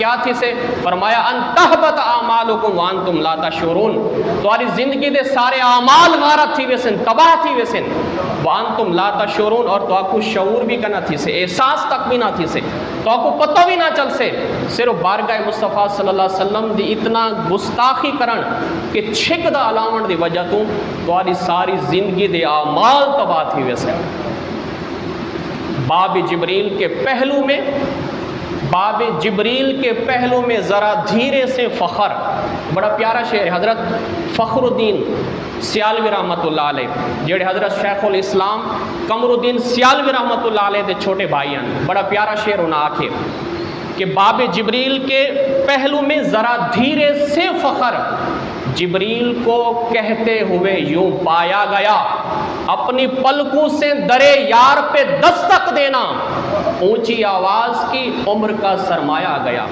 کیا تھی سے؟ فرمایا ان تحبط اعمالکم وانتم لا تشعرون، تمہاری زندگی دے سارے اعمال غارت تھی ویسن، تباہ تھی ویسن، وانتم لا تشعرون، اور تو آپ کو شعور بھی کرنا تھی سے، احساس تک بھی نہ تھی سے، تو آپ کو پتہ بھی نہ چل سے، صرف بارگاہ مصطفیٰ صلی اللہ علیہ وسلم دی اتنا گستاخی کرن کہ چھک دا علاوہ دی وجہ تو تمہاری ساری زندگی دے اعمال تباہ تھی ویسے۔ باب جبریل کے پہلو میں، باب جبریل کے پہلو میں ذرا دھیرے سے فخر، بڑا پیارا شعر ہے حضرت فخر الدین سیالوی رحمۃ اللہ علیہ، جڑے حضرت شیخ الاسلام قمر الدین سیالوی رحمۃ اللہ علیہ دے چھوٹے بھائی ہیں، بڑا پیارا شعر انہاں آکھے کہ باب جبریل کے پہلو میں ذرا دھیرے سے فخر، جبریل کو کہتے ہوئے یوں پایا گیا، اپنی پلکوں سے درے یار پہ دستک دینا، اونچی آواز کی عمر کا سرمایہ گیا۔